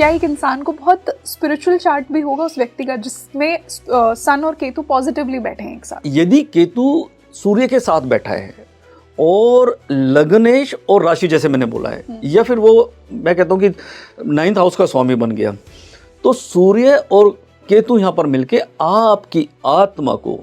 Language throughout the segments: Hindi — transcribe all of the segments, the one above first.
क्या एक इंसान को बहुत स्पिरिचुअल चार्ट भी होगा उस व्यक्ति का जिसमें सन और केतु पॉजिटिवली बैठे हैं एक साथ? यदि केतु सूर्य के साथ बैठा है और लग्नेश और राशि जैसे मैंने बोला है, या फिर वो मैं कहता हूँ कि 9th हाउस का स्वामी बन गया, तो सूर्य और केतु यहाँ पर मिलके आपकी आत्मा को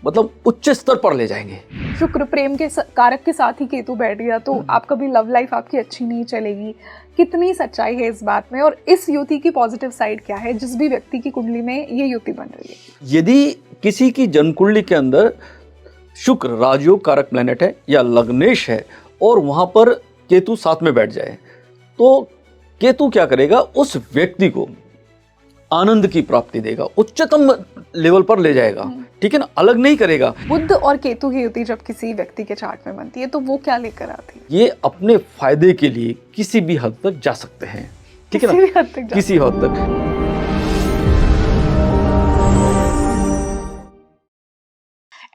मतलब उच्च स्तर पर ले जाएंगे। शुक्र प्रेम के कारक के साथ ही केतु बैठ गया तो आपका भी लव लाइफ आपकी अच्छी नहीं चलेगी। कितनी सच्चाई है इस बात में, और इस युति की पॉजिटिव साइड क्या है जिस भी व्यक्ति की कुंडली में ये युति बन रही है? यदि किसी की जन्म कुंडली के अंदर शुक्र राजयोग कारक प्लेनेट है या लग्नेश है और वहां पर केतु साथ में बैठ जाए, तो केतु क्या करेगा, उस व्यक्ति को आनंद की प्राप्ति देगा, उच्चतम लेवल पर ले जाएगा, ठीक है ना, अलग नहीं करेगा। बुध और केतु की युति जब किसी व्यक्ति के चार्ट में बनती है तो वो क्या लेकर आती है? ये अपने फायदे के लिए किसी भी हद तक जा सकते हैं, ठीक है ना, किसी हद तक।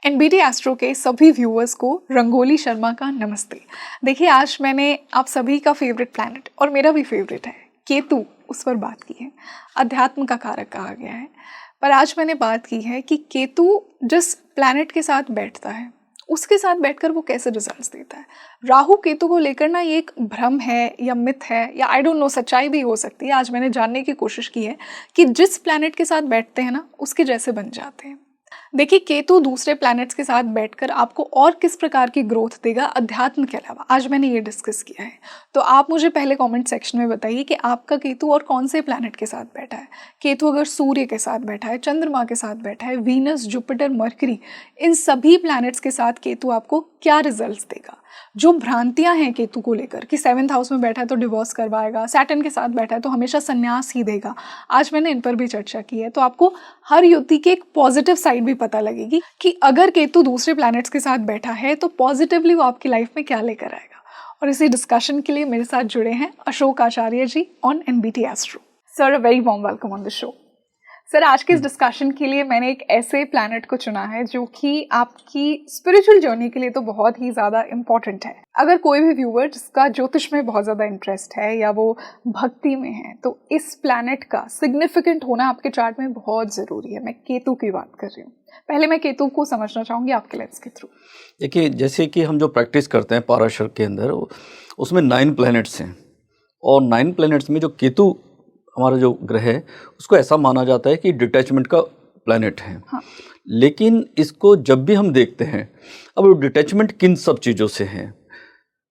एनबीटी एस्ट्रो के सभी व्यूअर्स को रंगोली शर्मा का नमस्ते। देखिए, आज मैंने आप सभी का फेवरेट प्लैनेट और मेरा भी फेवरेट है केतु, उस पर बात की है। अध्यात्म का कारक कहा गया है, पर आज मैंने बात की है कि केतु जिस प्लैनेट के साथ बैठता है उसके साथ बैठकर वो कैसे रिजल्ट्स देता है। राहु केतु को लेकर ना ये एक भ्रम है या मिथ है या आई डोंट नो, सच्चाई भी हो सकती है। आज मैंने जानने की कोशिश की है कि जिस प्लैनेट के साथ बैठते हैं ना उसके जैसे बन जाते हैं। देखिए, केतु दूसरे प्लैनेट्स के साथ बैठकर आपको और किस प्रकार की ग्रोथ देगा अध्यात्म के अलावा, आज मैंने ये डिस्कस किया है। तो आप मुझे पहले कमेंट सेक्शन में बताइए कि आपका केतु और कौन से प्लैनेट के साथ बैठा है। केतु अगर सूर्य के साथ बैठा है, चंद्रमा के साथ बैठा है, वीनस, जुपिटर, मरकरी, इन सभी प्लैनेट्स के साथ केतु आपको क्या रिजल्ट्स देगा। जो भ्रांतियां हैं केतु को लेकर कि 7th हाउस में बैठा है तो डिवोर्स करवाएगा, सैटर्न के साथ बैठा है तो हमेशा संन्यास ही देगा, आज मैंने इन पर भी चर्चा की है। तो आपको हर युति की एक पॉजिटिव साइड भी पता लगेगी कि अगर केतु दूसरे प्लैनेट्स के साथ बैठा है तो पॉजिटिवली वो आपकी लाइफ में क्या लेकर आएगा। और इसी डिस्कशन के लिए मेरे साथ जुड़े हैं Ashok Acharya ji on NBT astro. Sir, a very warm welcome on the show. Sir, आज के इस डिस्कशन के लिए मैंने एक ऐसे प्लैनेट को चुना है जो कि आपकी स्पिरिचुअल जर्नी के लिए तो बहुत ही ज़्यादा इम्पॉर्टेंट है। अगर कोई भी व्यूअर जिसका ज्योतिष में बहुत ज़्यादा इंटरेस्ट है या वो भक्ति में है तो इस प्लैनेट का सिग्निफिकेंट होना आपके चार्ट में बहुत ज़रूरी है। मैं केतु की बात कर रही हूँ। पहले मैं केतु को समझना चाहूँगी आपके लेंस के थ्रू। देखिए, जैसे कि हम जो प्रैक्टिस करते हैं पाराशर के अंदर, उसमें 9 प्लैनेट्स हैं और 9 प्लैनेट्स में जो केतु हमारा जो ग्रह है उसको ऐसा माना जाता है कि डिटैचमेंट का प्लैनेट है। हाँ। लेकिन इसको जब भी हम देखते हैं, अब वो डिटैचमेंट किन सब चीज़ों से है,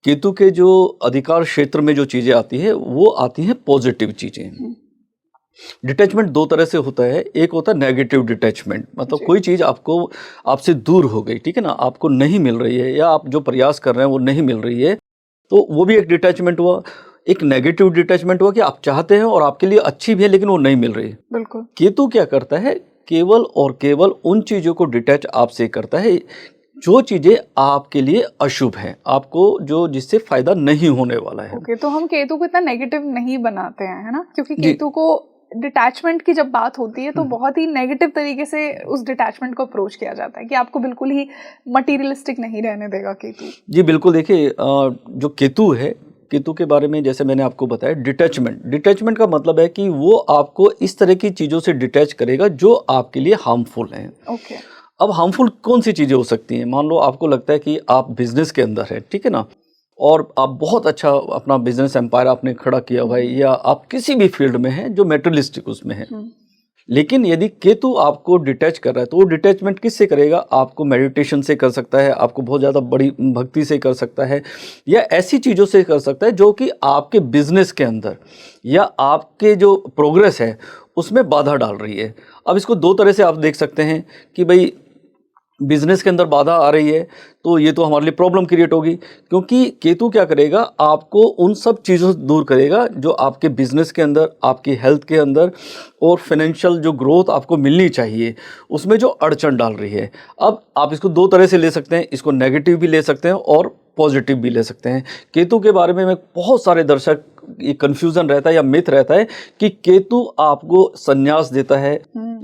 केतु के जो अधिकार क्षेत्र में जो चीज़ें आती है वो आती हैं पॉजिटिव चीज़ें। डिटैचमेंट 2 तरह से होता है। एक होता है नेगेटिव डिटैचमेंट, मतलब कोई चीज़ आपको आपसे दूर हो गई, ठीक है ना, आपको नहीं मिल रही है या आप जो प्रयास कर रहे हैं वो नहीं मिल रही है, तो वो भी एक डिटैचमेंट हुआ। एक नेगेटिव डिटैचमेंट हुआ कि आप चाहते हैं और आपके लिए अच्छी भी है लेकिन वो नहीं मिल रही। बिल्कुल। केतु क्या करता है, केवल और केवल उन चीज़ों को डिटैच आपसे करता है जो चीज़ें आपके लिए अशुभ हैं, आपको जो जिससे फायदा नहीं होने वाला है। ओके, तो हम केतु को इतना नेगेटिव नहीं बनाते हैं, है ना, क्योंकि केतु को डिटैचमेंट की जब बात होती है तो बहुत ही नेगेटिव तरीके से उस डिटैचमेंट को अप्रोच किया जाता है कि आपको बिल्कुल ही मटीरियलिस्टिक नहीं रहने देगा केतु। जी बिल्कुल। देखिए, जो केतु है, केतु के बारे में जैसे मैंने आपको बताया, डिटैचमेंट का मतलब है कि वो आपको इस तरह की चीज़ों से डिटैच करेगा जो आपके लिए हार्मफुल हैं। ओके। अब हार्मफुल कौन सी चीज़ें हो सकती हैं? मान लो आपको लगता है कि आप बिजनेस के अंदर है, ठीक है ना, और आप बहुत अच्छा अपना बिजनेस एम्पायर आपने खड़ा किया हुआ है, या आप किसी भी फील्ड में हैं जो मेटेरियलिस्टिक उसमें है, लेकिन यदि केतु आपको डिटैच कर रहा है तो वो डिटैचमेंट किससे करेगा? आपको मेडिटेशन से कर सकता है, आपको बहुत ज़्यादा बड़ी भक्ति से कर सकता है, या ऐसी चीज़ों से कर सकता है जो कि आपके बिजनेस के अंदर या आपके जो प्रोग्रेस है उसमें बाधा डाल रही है। अब इसको 2 तरह से आप देख सकते हैं कि भाई बिजनेस के अंदर बाधा आ रही है तो ये तो हमारे लिए प्रॉब्लम क्रिएट होगी, क्योंकि केतु क्या करेगा, आपको उन सब चीज़ों से दूर करेगा जो आपके बिजनेस के अंदर, आपकी हेल्थ के अंदर और फाइनेंशियल जो ग्रोथ आपको मिलनी चाहिए उसमें जो अड़चन डाल रही है। अब आप इसको 2 तरह से ले सकते हैं, इसको नेगेटिव भी ले सकते हैं और पॉजिटिव भी ले सकते हैं। केतु के बारे में बहुत सारे दर्शक ये कन्फ्यूज़न रहता है या मिथ रहता है कि केतु आपको संन्यास देता है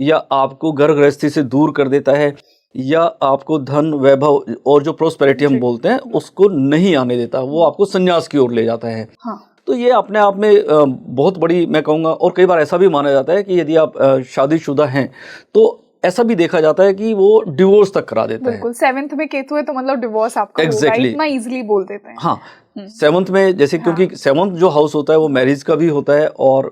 या आपको घर गृहस्थी से दूर कर देता है या आपको धन वैभव और जो प्रोस्पेरिटी हम बोलते हैं उसको नहीं आने देता, वो आपको संन्यास की ओर ले जाता है। हाँ। तो ये अपने आप में बहुत बड़ी, मैं कहूँगा, और कई बार ऐसा भी माना जाता है कि यदि आप शादीशुदा हैं तो ऐसा भी देखा जाता है कि वो डिवोर्स तक करा देता है। बिल्कुल, 7th में केतु है तो मतलब डिवोर्स आपका होगा, Exactly. इतना इजीली बोल देते हैं। हाँ, 7th में जैसे, क्योंकि 7th जो हाउस होता है वो मैरिज का भी होता है और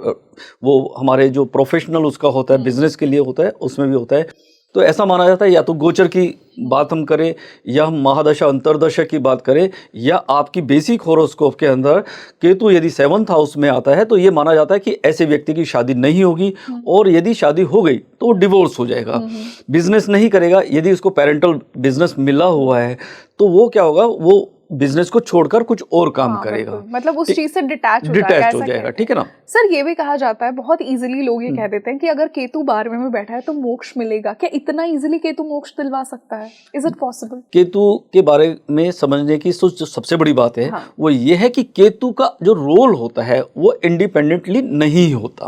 वो हमारे जो प्रोफेशनल उसका होता है, बिजनेस के लिए होता है, उसमें भी होता है। तो ऐसा माना जाता है, या तो गोचर की बात हम करें, या हम महादशा अंतरदशा की बात करें, या आपकी बेसिक हॉरोस्कोप के अंदर केतु यदि 7th हाउस में आता है तो ये माना जाता है कि ऐसे व्यक्ति की शादी नहीं होगी, और यदि शादी हो गई तो डिवोर्स हो जाएगा। बिजनेस नहीं करेगा, यदि उसको पेरेंटल बिजनेस मिला हुआ है तो वो क्या होगा, वो बिजनेस को छोड़कर कुछ और काम करेगा, मतलब उस चीज से डिटैच हो जाएगा, ठीक है ना। सर ये भी कहा जाता है, बहुत इजीली लोग ये कह देते हैं कि अगर केतु 12वें में बैठा है तो मोक्ष मिलेगा। क्या इतना इजीली केतु मोक्ष दिलवा सकता है? Is it possible? केतु के बारे में समझने की जो सबसे बड़ी बात है, वो ये है कि केतु का जो रोल होता है वो इंडिपेंडेंटली नहीं होता।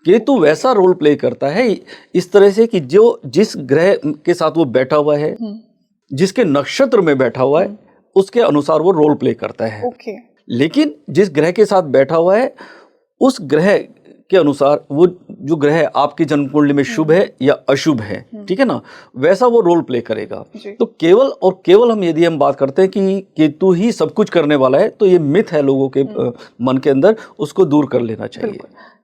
केतु वैसा रोल प्ले करता है इस तरह से कि जो जिस ग्रह के साथ वो बैठा हुआ है, जिसके नक्षत्र में बैठा हुआ है, उसके अनुसार वो रोल प्ले करता है। लेकिन जिस ग्रह के साथ बैठा हुआ है उस ग्रह के अनुसार वो जो ग्रह आपकी जन्म कुंडली में शुभ है या अशुभ है, ठीक है ना, वैसा वो रोल प्ले करेगा। तो केवल और केवल यदि हम बात करते हैं कि केतु ही सब कुछ करने वाला है, तो ये मिथ है लोगों के मन के अंदर, उसको दूर कर लेना चाहिए।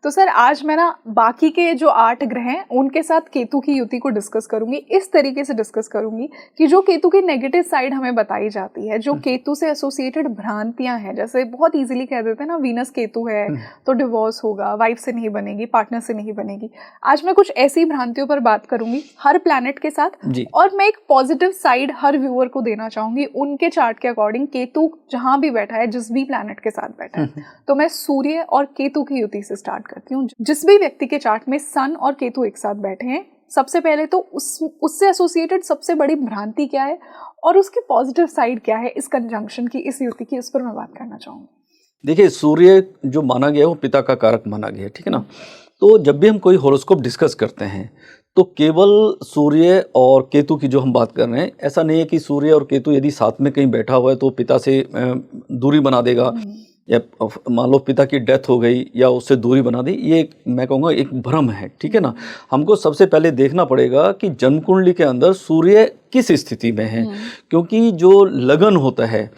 तो सर आज मैं ना बाकी के जो 8 ग्रह हैं उनके साथ केतु की युति को डिस्कस करूंगी, इस तरीके से डिस्कस करूंगी कि जो केतु की नेगेटिव साइड हमें बताई जाती है, जो केतु से एसोसिएटेड भ्रांतियां हैं, जैसे बहुत इजीली कह देते हैं ना, वीनस केतु है तो डिवोर्स होगा, वाइफ से नहीं बनेगी, पार्टनर से नहीं बनेगी। आज मैं कुछ ऐसी भ्रांतियों पर बात करूंगी हर प्लैनेट के साथ, और मैं एक पॉजिटिव साइड हर व्यूअर को देना चाहूंगी उनके चार्ट के अकॉर्डिंग। केतु जहां भी बैठा है, जिस भी प्लैनेट के साथ बैठा है, तो मैं सूर्य और केतु की युति से स्टार्ट करती हूँ। जिस भी व्यक्ति के चार्ट में सन और केतु एक साथ बैठे हैं, सबसे पहले तो उससे एसोसिएटेड सबसे बड़ी भ्रांति क्या है और उसकी पॉजिटिव साइड क्या है इस कंजंक्शन की, इस युति की, उस पर मैं बात करना चाहूंगी। देखिए, सूर्य जो माना गया है वो पिता का कारक माना गया है, ठीक है ना। तो जब भी हम कोई हॉरोस्कोप डिस्कस करते हैं तो केवल सूर्य और केतु की जो हम बात कर रहे हैं, ऐसा नहीं है कि सूर्य और केतु यदि साथ में कहीं बैठा हुआ है तो पिता से दूरी बना देगा, या मान लो पिता की डेथ हो गई या उससे दूरी बना दी। ये मैं कहूँगा एक भ्रम है, ठीक है ना। हमको सबसे पहले देखना पड़ेगा कि जन्म कुंडली के अंदर सूर्य किस स्थिति में है, क्योंकि जो लगन होता है,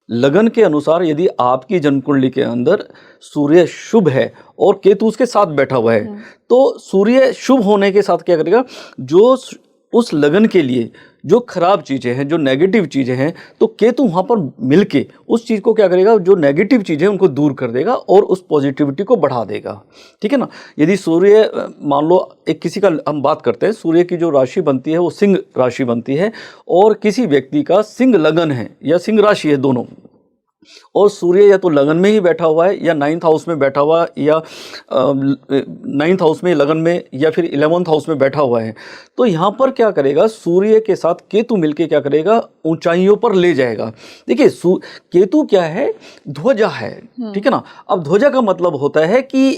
लगन के अनुसार यदि आपकी जन्म कुंडली के अंदर सूर्य शुभ है और केतु उसके साथ बैठा हुआ है, तो सूर्य शुभ होने के साथ क्या करेगा, जो उस लगन के लिए जो खराब चीज़ें हैं, जो नेगेटिव चीज़ें हैं, तो केतु वहाँ पर मिलके उस चीज़ को क्या करेगा, जो नेगेटिव चीज़ें उनको दूर कर देगा और उस पॉजिटिविटी को बढ़ा देगा, ठीक है ना। यदि सूर्य, मान लो एक किसी का हम बात करते हैं, सूर्य की जो राशि बनती है वो सिंह राशि बनती है, और किसी व्यक्ति का सिंह लगन है या सिंह राशि है दोनों, और सूर्य या तो लगन में ही बैठा हुआ है या 9th हाउस में बैठा हुआ, या 9th हाउस में लगन में, या फिर 11th हाउस में बैठा हुआ है, तो यहाँ पर क्या करेगा, सूर्य के साथ केतु मिलके क्या करेगा, ऊंचाइयों पर ले जाएगा। देखिए, केतु क्या है, ध्वजा है, ठीक है ना। अब ध्वजा का मतलब होता है कि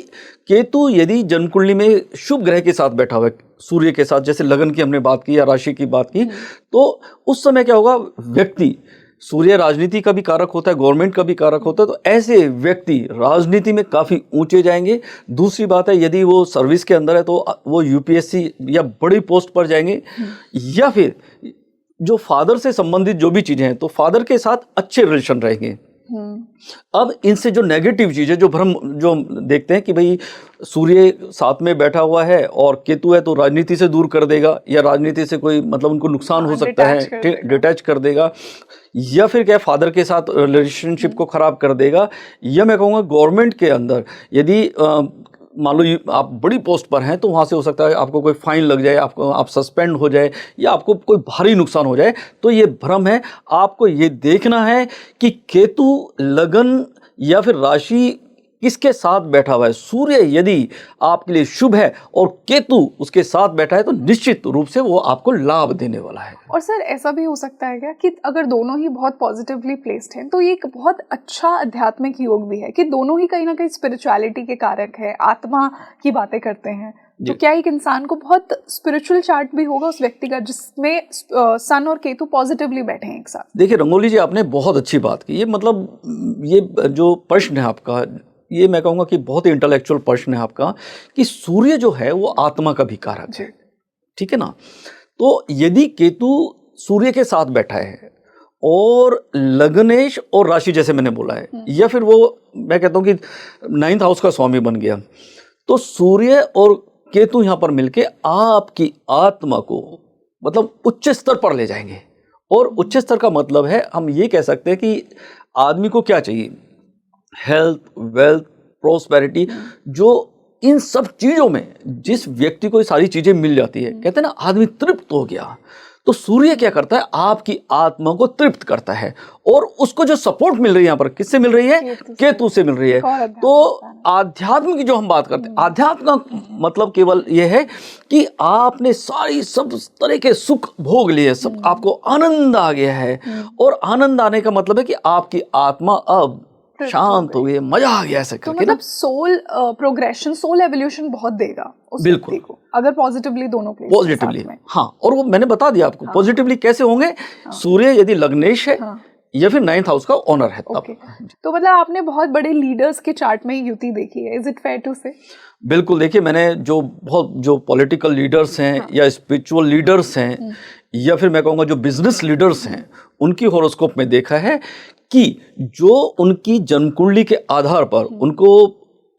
केतु यदि जन्म कुंडली में शुभ ग्रह के साथ बैठा हुआ है, सूर्य के साथ, जैसे लगन की हमने बात की या राशि की बात की, तो उस समय क्या होगा, व्यक्ति, सूर्य राजनीति का भी कारक होता है, गवर्नमेंट का भी कारक होता है, तो ऐसे व्यक्ति राजनीति में काफ़ी ऊंचे जाएंगे। दूसरी बात है, यदि वो सर्विस के अंदर है तो वो यूपीएससी या बड़ी पोस्ट पर जाएंगे, या फिर जो फादर से संबंधित जो भी चीज़ें हैं, तो फादर के साथ अच्छे रिलेशन रहेंगे। अब इनसे जो नेगेटिव चीज़ें, जो भ्रम जो देखते हैं कि भाई सूर्य साथ में बैठा हुआ है और केतु है तो राजनीति से दूर कर देगा, या राजनीति से कोई मतलब उनको नुकसान हो सकता है, डिटैच कर देगा, या फिर क्या फादर के साथ रिलेशनशिप को ख़राब कर देगा, या मैं कहूँगा गवर्नमेंट के अंदर यदि मान लो आप बड़ी पोस्ट पर हैं तो वहाँ से हो सकता है आपको कोई फाइन लग जाए, आप सस्पेंड हो जाए, या आपको कोई भारी नुकसान हो जाए। तो ये भ्रम है। आपको ये देखना है कि केतु लगन या फिर राशि किसके साथ बैठा हुआ है। सूर्य यदि आपके लिए शुभ है और केतु उसके साथ बैठा है तो निश्चित रूप से वो आपको लाभ देने वाला है। और सर ऐसा भी हो सकता है क्या कि अगर दोनों ही बहुत पॉजिटिवली प्लेस्ड हैं तो ये एक बहुत अच्छा आध्यात्मिक योग भी है कि दोनों ही कहीं ना कहीं स्पिरिचुअलिटी के कारक है, आत्मा की बातें करते हैं। तो क्या एक इंसान को बहुत स्पिरिचुअल चार्ट भी होगा उस व्यक्ति का जिसमें सन और केतु पॉजिटिवली बैठे हैं एक साथ? देखिए रंगोली जी, आपने बहुत अच्छी बात की। ये मतलब ये जो प्रश्न है आपका, ये मैं कहूँगा कि बहुत ही इंटेलेक्चुअल प्रश्न है आपका कि सूर्य जो है वो आत्मा का भी कारक है, ठीक है ना। तो यदि केतु सूर्य के साथ बैठा है और लग्नेश और राशि जैसे मैंने बोला है, या फिर वो मैं कहता हूँ कि 9th हाउस का स्वामी बन गया, तो सूर्य और केतु यहाँ पर मिलके आपकी आत्मा को मतलब उच्च स्तर पर ले जाएंगे। और उच्च स्तर का मतलब है, हम ये कह सकते हैं कि आदमी को क्या चाहिए, हेल्थ, वेल्थ, प्रोस्पेरिटी, जो इन सब चीजों में जिस व्यक्ति को ये सारी चीजें मिल जाती है, कहते हैं ना आदमी तृप्त हो गया। तो सूर्य क्या करता है, आपकी आत्मा को तृप्त करता है और उसको जो सपोर्ट मिल रही है यहाँ पर किससे मिल रही है, केतु से मिल रही है। तो आध्यात्म की जो हम बात करते हैं, आध्यात्म का मतलब केवल ये है कि आपने सारी सब तरह के सुख भोग लिए, सब आपको आनंद आ गया है। और आनंद आने का मतलब है कि आपकी आत्मा अब शांत हो गई, मजा आ गया ऐसे करके। तो मतलब सोल प्रोग्रेशन, सोल एवोल्यूशन बहुत देगा उस व्यक्ति को अगर पॉजिटिवली दोनों प्लेस पॉजिटिवली। हाँ, और वो मैंने बता दिया आपको पॉजिटिवली कैसे होंगे। सूर्य यदि लग्नेश है या फिर 9th हाउस का ओनर है तब। तो मतलब आपने बहुत बड़े लीडर्स के चार्ट में युति देखी है, इज इट फेयर टू से? बिल्कुल। देखिए, मैंने जो पॉलिटिकल लीडर्स हैं या स्पिरिचुअल लीडर्स हैं या फिर मैं कहूँगा जो बिजनेस लीडर्स हैं, उनकी हॉरोस्कोप में देखा है कि जो उनकी जन्मकुंडली के आधार पर उनको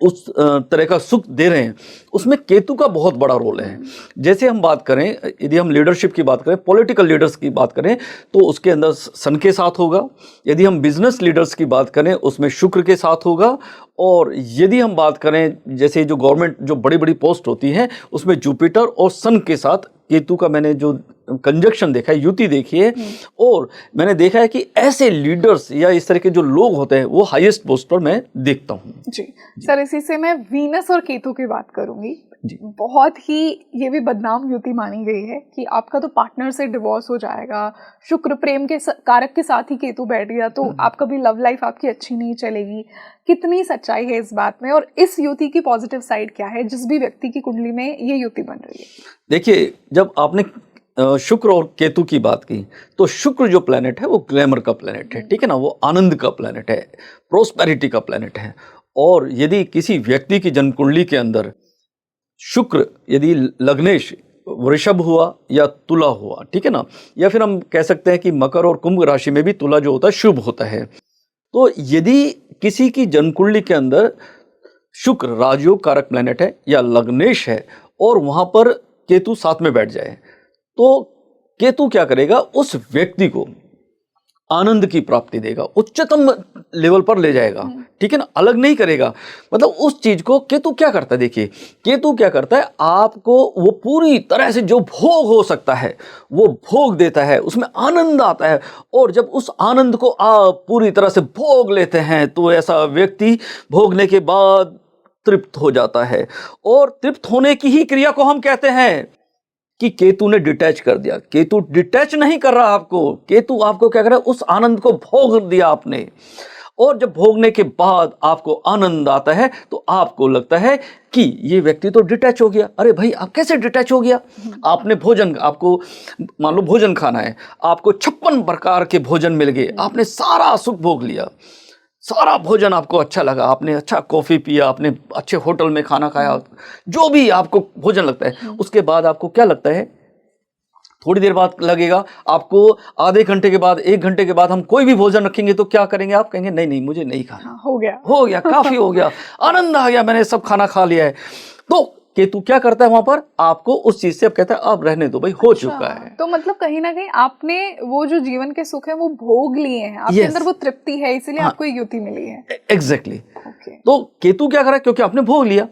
उस तरह का सुख दे रहे हैं, उसमें केतु का बहुत बड़ा रोल है। जैसे हम बात करें, यदि हम लीडरशिप की बात करें, पॉलिटिकल लीडर्स की बात करें, तो उसके अंदर सन के साथ होगा। यदि हम बिजनेस लीडर्स की बात करें, उसमें शुक्र के साथ होगा। और यदि हम बात करें जैसे जो गवर्नमेंट जो बड़ी बड़ी पोस्ट होती हैं, उसमें जुपिटर और सन के साथ केतु का मैंने जो कंजक्शन देखा है, युति देखी है। और मैंने देखा है कि ऐसे लीडर्स या इस तरह के जो लोग होते हैं वो हाईएस्ट पोस्ट पर मैं देखता हूँ। जी सर, इसी से मैं वीनस और केतु की बात करूंगी। बहुत ही ये भी बदनाम युति मानी गई है कि आपका तो पार्टनर से डिवोर्स हो जाएगा, शुक्र प्रेम के कारक के साथ ही केतु बैठ गया तो आपका भी लव लाइफ आपकी अच्छी नहीं चलेगी। कितनी सच्चाई है इस बात में, और इस युति की पॉजिटिव साइड क्या है जिस भी व्यक्ति की कुंडली में ये युति बन रही है? देखिए, जब आपने शुक्र और केतु की बात की, तो शुक्र जो प्लेनेट है वो ग्लैमर का प्लेनेट है, ठीक है ना, वो आनंद का प्लेनेट है, प्रोस्पेरिटी का प्लेनेट है। और यदि किसी व्यक्ति की जन्मकुंडली के अंदर शुक्र यदि लग्नेश वृषभ हुआ या तुला हुआ, ठीक है ना, या फिर हम कह सकते हैं कि मकर और कुंभ राशि में भी तुला जो होता है शुभ होता है। तो यदि किसी की जन्मकुंडली के अंदर शुक्र राजयोग कारक प्लेनेट है या लग्नेश है और वहां पर केतु साथ में बैठ जाए, तो केतु क्या करेगा, उस व्यक्ति को आनंद की प्राप्ति देगा, उच्चतम लेवल पर ले जाएगा, ठीक है ना, अलग नहीं करेगा। मतलब उस चीज को केतु क्या करता है, देखिए केतु क्या करता है, आपको वो पूरी तरह से जो भोग हो सकता है वो भोग देता है, उसमें आनंद आता है। और जब उस आनंद को आप पूरी तरह से भोग लेते हैं तो ऐसा व्यक्ति भोगने के बाद तृप्त हो जाता है। और तृप्त होने की ही क्रिया को हम कहते हैं कि केतु ने डिटैच कर दिया। केतु डिटैच नहीं कर रहा आपको, केतु आपको क्या कर रहा है, उस आनंद को भोग दिया आपने। और जब भोगने के बाद आपको आनंद आता है तो आपको लगता है कि ये व्यक्ति तो डिटैच हो गया। अरे भाई, आप कैसे डिटैच हो गया? आपने भोजन, आपको मान लो भोजन खाना है, आपको 56 प्रकार के भोजन मिल गए, आपने सारा सुख भोग लिया, सारा भोजन आपको अच्छा लगा, आपने अच्छा कॉफ़ी पिया, आपने अच्छे होटल में खाना खाया, जो भी आपको भोजन लगता है, उसके बाद आपको क्या लगता है, थोड़ी देर बाद लगेगा आपको, आधे घंटे के बाद, 1 घंटे के बाद हम कोई भी भोजन रखेंगे तो क्या करेंगे आप? कहेंगे नहीं नहीं मुझे नहीं खाना, हो गया काफ़ी हो गया, आनंद आ गया, मैंने सब खाना खा लिया है। तो केतु क्या करता है वहां पर, आपको उस चीज से अब कहता है अब रहने दो भाई, हो चुका है। तो मतलब कहीं ना कहीं आपने वो जो जीवन के सुख है वो भोग लिए हैं, आपके अंदर वो तृप्ति है, इसीलिए आपको ये युति मिली है। एग्जैक्टली। तो केतु क्या करा, क्योंकि आपने भोग लिया,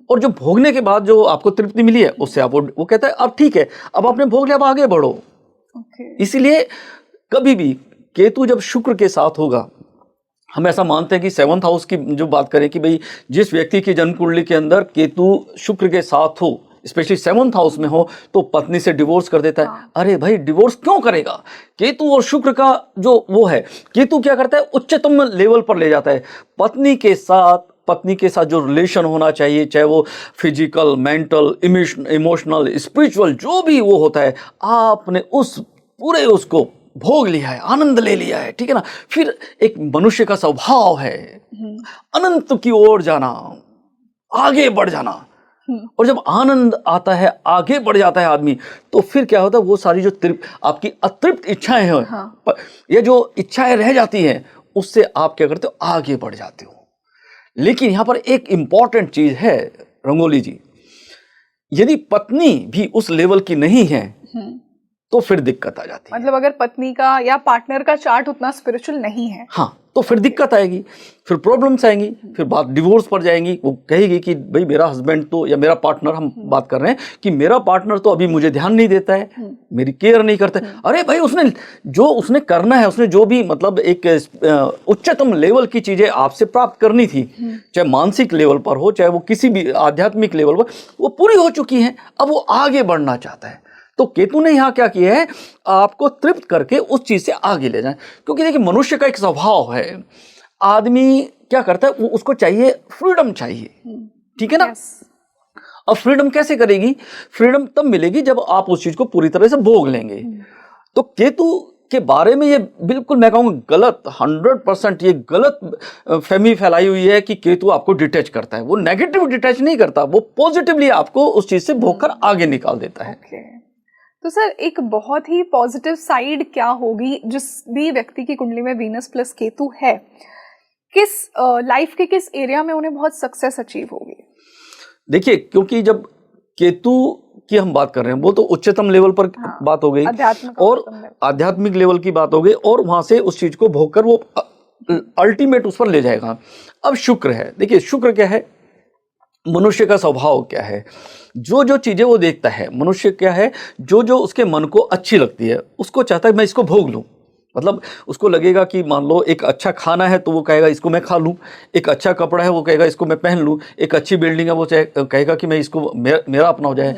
और जो भोगने के बाद जो आपको तृप्ति मिली है उससे आप वो कहता है अब ठीक है, अब आपने भोग लिया, अब आगे बढ़ो। इसीलिए कभी भी केतु जब शुक्र के साथ होगा, हम ऐसा मानते हैं कि 7th हाउस की जो बात करें कि भाई जिस व्यक्ति की जन्म कुंडली के अंदर केतु शुक्र के साथ हो, स्पेशली 7th हाउस में हो, तो पत्नी से डिवोर्स कर देता है। हाँ। अरे भाई डिवोर्स क्यों करेगा? केतु और शुक्र का जो वो है, केतु क्या करता है, उच्चतम लेवल पर ले जाता है पत्नी के साथ जो रिलेशन होना चाहिए, चाहे वो फिजिकल, मेंटल, इमोशनल, स्पिरिचुअल, जो भी वो होता है, आपने उस पूरे उसको भोग लिया है, आनंद ले लिया है, ठीक है ना। फिर एक मनुष्य का स्वभाव है अनंत की ओर जाना, आगे बढ़ जाना। और जब आनंद आता है, आगे बढ़ जाता है आदमी, तो फिर क्या होता है, वो सारी जो आपकी अतृप्त इच्छाएं हैं, हाँ। ये जो इच्छाएं रह जाती हैं, उससे आप क्या करते हो, आगे बढ़ जाते हो। लेकिन यहां पर एक इंपॉर्टेंट चीज है रंगोली जी, यदि पत्नी भी उस लेवल की नहीं है तो फिर दिक्कत आ जाती है। मतलब अगर पत्नी का या पार्टनर का चार्ट उतना स्पिरिचुअल नहीं है, हाँ, तो फिर दिक्कत आएगी, फिर प्रॉब्लम्स आएंगी, फिर बात डिवोर्स पर जाएंगी। वो कहेगी कि भाई मेरा हस्बैंड तो, या मेरा पार्टनर, हम बात कर रहे हैं कि मेरा पार्टनर तो अभी मुझे ध्यान नहीं देता है, मेरी केयर नहीं करता है। अरे भाई उसने करना है, उसने जो भी मतलब एक उच्चतम लेवल की चीजें आपसे प्राप्त करनी थी, चाहे मानसिक लेवल पर हो, चाहे वो किसी भी आध्यात्मिक लेवल पर, वो पूरी हो चुकी हैं। अब वो आगे बढ़ना चाहता है, तो केतु ने यहाँ क्या किया है, आपको तृप्त करके उस चीज से आगे ले जाए। क्योंकि देखिए मनुष्य का एक स्वभाव है, आदमी क्या करता है, वो उसको चाहिए फ्रीडम चाहिए, ठीक है ना। अब फ्रीडम कैसे करेगी? फ्रीडम तब मिलेगी जब आप उस चीज को पूरी तरह से भोग लेंगे। तो केतु के बारे में ये बिल्कुल मैं कहूँगा गलत, 100% ये गलत फहमी फैलाई हुई है कि केतु आपको डिटैच करता है। वो नेगेटिव डिटैच नहीं करता, वो पॉजिटिवली आपको उस चीज से भोग कर आगे निकाल देता है। तो सर एक बहुत ही पॉजिटिव साइड क्या होगी जिस भी व्यक्ति की कुंडली में वीनस प्लस केतु है, किस लाइफ के किस एरिया में उन्हें बहुत सक्सेस अचीव होगी? देखिए, क्योंकि जब केतु की हम बात कर रहे हैं, वो तो उच्चतम लेवल पर बात हो गई, और आध्यात्मिक लेवल की बात हो गई, और वहां से उस चीज को भोग कर वो अल्टीमेट उस पर ले जाएगा। अब शुक्र है, देखिए शुक्र क्या है, मनुष्य का स्वभाव क्या है, जो जो चीजें वो देखता है, मनुष्य क्या है, जो जो उसके मन को अच्छी लगती है उसको चाहता है मैं इसको भोग लूं। मतलब उसको लगेगा कि मान लो एक अच्छा खाना है तो वो कहेगा इसको मैं खा लूं, एक अच्छा कपड़ा है वो कहेगा इसको मैं पहन लूं, एक अच्छी बिल्डिंग है वो कहेगा कि मैं इसको मेरा अपना हो जाए।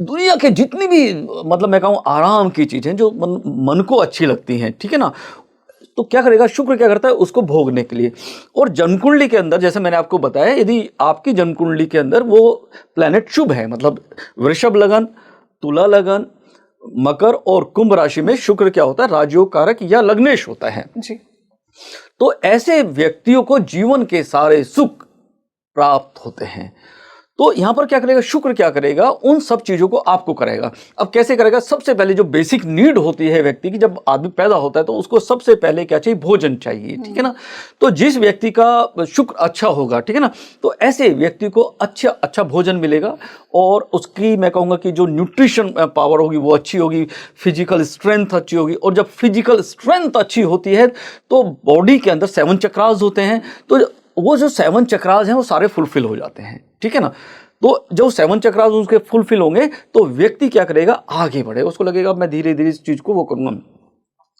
दुनिया के जितनी भी मतलब मैं कहूँ आराम की चीजें जो मन को अच्छी लगती हैं, ठीक है ना, तो क्या करेगा, शुक्र क्या करता है, उसको भोगने के लिए। और जन्मकुंडली के अंदर जैसे मैंने आपको बताया, यदि आपकी जन्मकुंडली के अंदर वो प्लैनेट शुभ है, मतलब वृषभ लगन, तुला लगन, मकर और कुंभ राशि में शुक्र क्या होता है, राजयोग कारक या लग्नेश होता है जी। तो ऐसे व्यक्तियों को जीवन के सारे सुख प्राप्त होते हैं। तो यहां पर क्या करेगा, शुक्र क्या करेगा, उन सब चीजों को आपको करेगा। अब कैसे करेगा? सबसे पहले जो बेसिक नीड होती है व्यक्ति की, जब आदमी पैदा होता है तो उसको सबसे पहले क्या चाहिए, भोजन चाहिए, ठीक है ना। तो जिस व्यक्ति का शुक्र अच्छा होगा, ठीक है ना, तो ऐसे व्यक्ति को अच्छा भोजन मिलेगा, और उसकी मैं कहूँगा कि जो न्यूट्रिशन पावर होगी वो अच्छी होगी, फिजिकल स्ट्रेंथ अच्छी होगी। और जब फिजिकल स्ट्रेंथ अच्छी होती है तो बॉडी के अंदर 7 चक्रास होते हैं, तो वो जो 7 चक्रास हैं वो सारे फुलफिल हो जाते हैं, ठीक है ना। तो जो 7 चक्रास उसके फुलफिल होंगे तो व्यक्ति क्या करेगा, आगे बढ़ेगा, उसको लगेगा मैं धीरे धीरे इस चीज को वो करूंगा।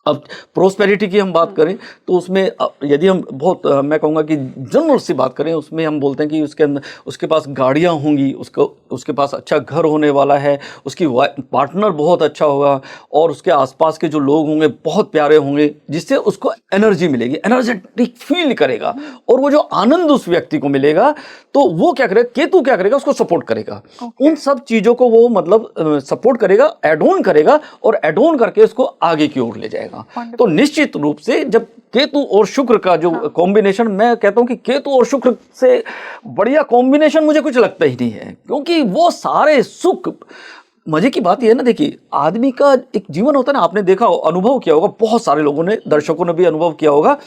अब प्रोस्पेरिटी की हम बात करें तो उसमें यदि हम बहुत मैं कहूँगा कि जनरल सी बात करें, उसमें हम बोलते हैं कि उसके अंदर उसके पास गाड़ियाँ होंगी, उसके पास अच्छा घर होने वाला है, उसकी पार्टनर बहुत अच्छा होगा, और उसके आसपास के जो लोग होंगे बहुत प्यारे होंगे, जिससे उसको एनर्जी मिलेगी, एनर्जेटिक फील करेगा, और वो जो आनंद उस व्यक्ति को मिलेगा तो वो क्या करेगा, केतु क्या करेगा, उसको सपोर्ट करेगा। उन सब चीज़ों को वो मतलब सपोर्ट करेगा, एड ऑन करेगा, और एड ऑन करके उसको आगे की ओर ले जाएगा। तो निश्चित रूप से जब केतु और शुक्र का जो कॉम्बिनेशन, मैं कहता हूं कि केतु और शुक्र से बढ़िया कॉम्बिनेशन मुझे कुछ लगता ही नहीं है, क्योंकि वो सारे सुख, मजे की बात यह है ना, देखिए आदमी का एक जीवन होता है ना, आपने देखा अनुभव किया होगा, बहुत सारे लोगों ने, दर्शकों ने भी अनुभव किया होगा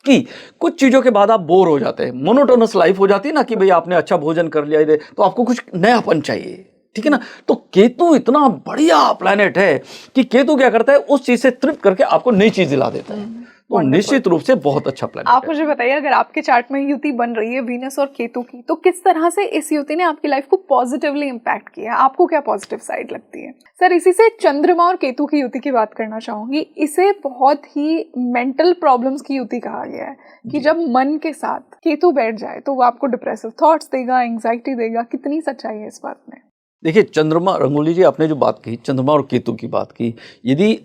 कि कुछ चीजों के बाद आप बोर हो जाते हैं, मोनोटोनस लाइफ हो जाती है ना, कि भाई आपने अच्छा भोजन कर लिया है तो आपको कुछ नयापन चाहिए, ठीक है ना। तो केतु इतना बढ़िया प्लैनेट है कि केतु क्या करता है, उस चीज से तृप्त करके आपको नई चीज दिला देता है। तो निश्चित रूप से बहुत अच्छा प्लान आप मुझे बताइए, अगर आपके चार्ट में युति बन रही है वीनस और केतु की, तो किस तरह से इस युति ने आपकी लाइफ को पॉजिटिवली इम्पैक्ट किया? आपको क्या पॉजिटिव साइड लगती है? सर, इसी से चंद्रमा और केतु की युति की बात करना चाहूंगी। इसे बहुत ही मेंटल प्रॉब्लम्स की युति कहा गया है कि जब मन के साथ केतु बैठ जाए तो वो आपको डिप्रेसिव थॉट्स देगा, एंग्जाइटी देगा। कितनी सच्चाई है इस बात में? देखिए, चंद्रमा, रंगोली जी आपने जो बात की, चंद्रमा और केतु की बात की, यदि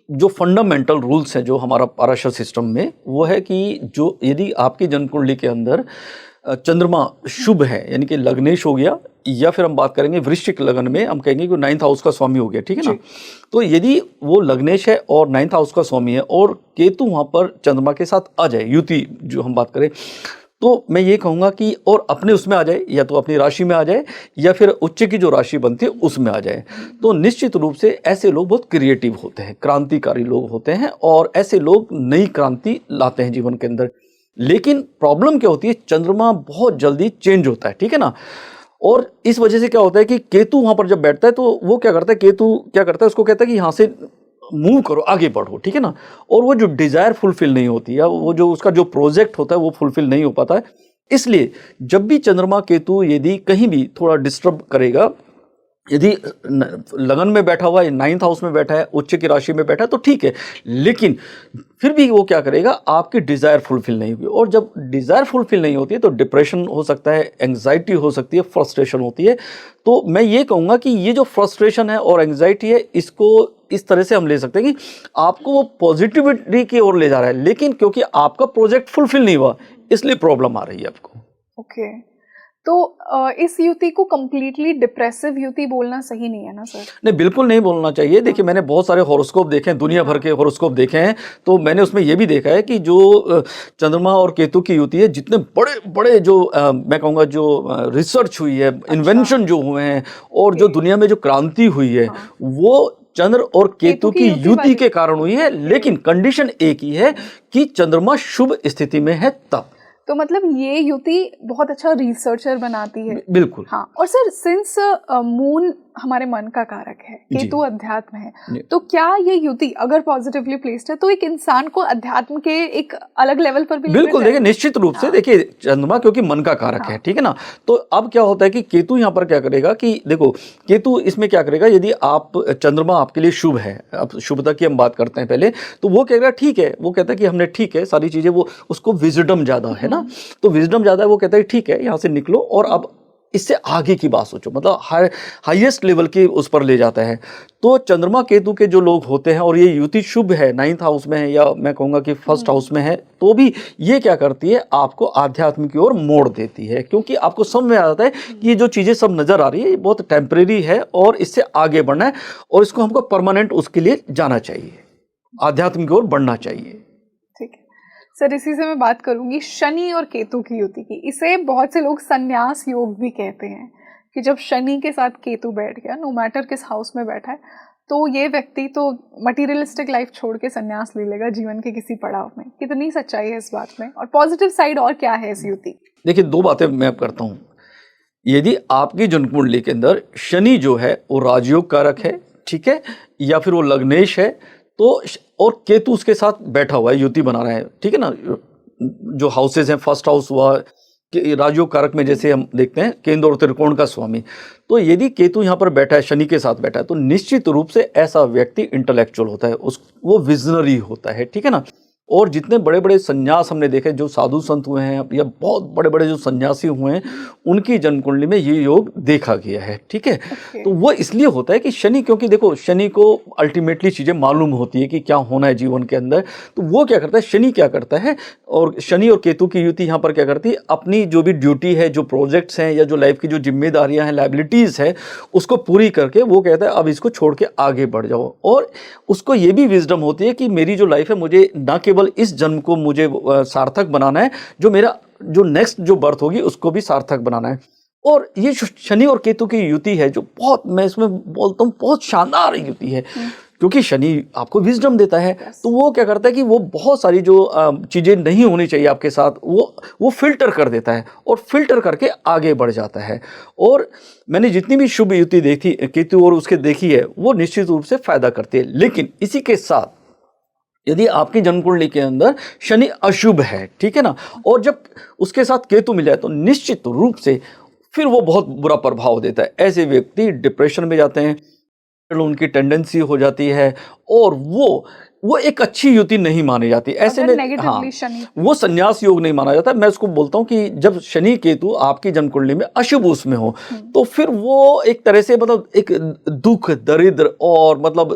जो फंडामेंटल रूल्स हैं जो हमारा पाराशर सिस्टम में, वो है कि जो यदि आपकी जन्म कुंडली के अंदर चंद्रमा शुभ है, यानी कि लग्नेश हो गया, या फिर हम बात करेंगे वृश्चिक लगन में हम कहेंगे कि 9th हाउस का स्वामी हो गया, ठीक है ना। तो यदि वो लग्नेश है और 9th हाउस का स्वामी है और केतु वहाँ पर चंद्रमा के साथ आ जाए, युति जो हम बात करें, तो मैं ये कहूँगा कि और अपने उसमें आ जाए, या तो अपनी राशि में आ जाए या फिर उच्च की जो राशि बनती है उसमें आ जाए, तो निश्चित रूप से ऐसे लोग बहुत क्रिएटिव होते हैं, क्रांतिकारी लोग होते हैं, और ऐसे लोग नई क्रांति लाते हैं जीवन के अंदर। लेकिन प्रॉब्लम क्या होती है, चंद्रमा बहुत जल्दी चेंज होता है, ठीक है ना। और इस वजह से क्या होता है कि केतु वहाँ पर जब बैठता है तो वो क्या करता है, केतु क्या करता है, उसको कहता है कि यहाँ से मूव करो, आगे बढ़ो, ठीक है ना। और वो जो डिज़ायर फुलफिल नहीं होती है, वो जो उसका जो प्रोजेक्ट होता है वो फुलफिल नहीं हो पाता है। इसलिए जब भी चंद्रमा केतु यदि कहीं भी थोड़ा डिस्टर्ब करेगा, यदि लगन में बैठा हुआ है, 9th हाउस में बैठा है, उच्च की राशि में बैठा है, तो ठीक है, लेकिन फिर भी वो क्या करेगा, आपकी डिज़ायर फुलफिल नहीं होगी। और जब डिज़ायर फुलफिल नहीं होती है तो डिप्रेशन हो सकता है, एंग्जाइटी हो सकती है, फ्रस्ट्रेशन होती है। तो मैं ये कहूँगा कि ये जो फ्रस्ट्रेशन है और एंग्जाइटी है, इसको इस तरह से हम ले सकते हैं कि आपको वो पॉजिटिविटी की ओर ले जा रहा है, लेकिन क्योंकि आपका प्रोजेक्ट फुलफिल नहीं हुआ, इसलिए प्रॉब्लम आ रही है आपको। ओके, तो इस युति को कंप्लीटली डिप्रेसिव युति बोलना सही नहीं है ना सर? नहीं, बिल्कुल नहीं बोलना चाहिए। देखिए, मैंने बहुत सारे हॉरोस्कोप देखे हैं, दुनिया भर के हॉरोस्कोप देखे हैं, तो मैंने उसमें ये भी देखा है कि जो चंद्रमा और केतु की युति है, जितने बड़े बड़े जो मैं कहूँगा जो रिसर्च हुई है, इन्वेंशन जो हुए हैं, और जो दुनिया में जो क्रांति हुई है, वो चंद्र और केतु की युति के कारण हुई है। लेकिन कंडीशन एक ही है कि चंद्रमा शुभ स्थिति में है तब। तो मतलब ये युति बहुत अच्छा रिसर्चर बनाती है। बिल्कुल। हाँ, और सर, सिंस मून हमारे मन का कारक है, केतु अध्यात्म है, तो क्या ये युति अगर पॉजिटिवली प्लेस्ड है तो एक इंसान को अध्यात्म के एक अलग लेवल पर भी बिल्कुल, देखिए निश्चित रूप से, देखिए चंद्रमा क्योंकि मन का कारक है, ठीक है ना। तो अब क्या होता है कि केतु यहाँ पर क्या करेगा कि देखो, केतु इसमें क्या करेगा, यदि आप चंद्रमा आपके लिए शुभ है, अब शुभता की हम बात करते हैं पहले, तो वो कहेगा ठीक है, वो कहता है कि हमने ठीक है सारी चीजें, वो उसको विजडम ज्यादा है ना, तो विजडम ज्यादा है, वो कहता है ठीक है यहाँ से निकलो और अब इससे आगे की बात सोचो, मतलब हाईएस्ट लेवल की उस पर ले जाता है। तो चंद्रमा केतु के जो लोग होते हैं, और ये युति शुभ है, 9th हाउस में है, या मैं कहूँगा कि 1st हाउस में है, तो भी ये क्या करती है, आपको आध्यात्म की ओर मोड़ देती है, क्योंकि आपको समझ में आ जाता है कि ये जो चीज़ें सब नज़र आ रही है ये बहुत टेम्परेरी है और इससे आगे बढ़ना है, और इसको हमको परमानेंट उसके लिए जाना चाहिए, आध्यात्म की ओर बढ़ना चाहिए। सर, इसी से मैं बात करूंगी शनि और केतु की युति की। इसे बहुत से लोग संन्यास योग भी कहते हैं कि जब शनि के साथ केतु बैठ गया, नो मैटर किस हाउस में बैठा है, तो ये व्यक्ति तो मटीरियलिस्टिक लाइफ छोड़ के संन्यास ले लेगा जीवन के किसी पड़ाव में। कितनी सच्चाई है इस बात में, और पॉजिटिव साइड और क्या है इस युति? देखिए, दो बातें मैं करता हूँ। यदि आपकी जन्म कुंडली के अंदर शनि जो है वो राजयोग कारक है, ठीक है, या फिर वो लग्नेश है, तो और केतु उसके साथ बैठा हुआ है, युति बना रहा है, ठीक है ना। जो हाउसेज हैं, 1st हाउस हुआ राजयोग कारक में, जैसे हम देखते हैं केंद्र और त्रिकोण का स्वामी, तो यदि केतु यहाँ पर बैठा है, शनि के साथ बैठा है, तो निश्चित रूप से ऐसा व्यक्ति इंटेलेक्चुअल होता है, वो विजनरी होता है, ठीक है ना। और जितने बड़े बड़े संन्यास हमने देखे, जो साधु संत हुए हैं या बहुत बड़े बड़े जो सन्यासी हुए हैं, उनकी जन्म कुंडली में ये योग देखा गया है, ठीक है। तो वो इसलिए होता है कि शनि, क्योंकि देखो शनि को अल्टीमेटली चीज़ें मालूम होती है कि क्या होना है जीवन के अंदर, तो वो क्या करता है, शनि क्या करता है, और शनि और केतु की युति यहाँ पर क्या करती है, अपनी जो भी ड्यूटी है, जो प्रोजेक्ट्स हैं, या जो लाइफ की जो जिम्मेदारियाँ हैं, लाइबिलिटीज़ है, उसको पूरी करके वो कहता है अब इसको छोड़ के आगे बढ़ जाओ। और उसको ये भी विजडम होती है कि मेरी जो लाइफ है, मुझे ना केवल इस जन्म को मुझे सार्थक बनाना है, जो मेरा जो नेक्स्ट जो बर्थ होगी उसको भी सार्थक बनाना है। और ये शनि और केतु की युति है जो बहुत, मैं इसमें बोलता हूँ, बहुत शानदार युति है, क्योंकि शनि आपको विजडम देता है। तो वो क्या करता है कि वो बहुत सारी जो चीज़ें नहीं होनी चाहिए आपके साथ, वो फिल्टर कर देता है, और फिल्टर करके आगे बढ़ जाता है। और मैंने जितनी भी शुभ युति देखी केतु और उसके देखी है, वो निश्चित रूप से फायदा करती है। लेकिन इसी के साथ यदि आपकी जन्म कुंडली के अंदर शनि अशुभ है, ठीक है ना, और जब उसके साथ केतु मिला है तो निश्चित रूप से फिर वो बहुत बुरा प्रभाव देता है। ऐसे व्यक्ति डिप्रेशन में जाते हैं, उनकी टेंडेंसी हो जाती है और वो एक अच्छी युति नहीं मानी जाती। ऐसे में नेगेटिवली शनि वो संन्यास योग नहीं माना जाता। मैं उसको बोलता हूँ कि जब शनि केतु आपकी जन्म कुंडली में अशुभ उसमें हो तो फिर वो एक तरह से मतलब एक दुख, दरिद्र और मतलब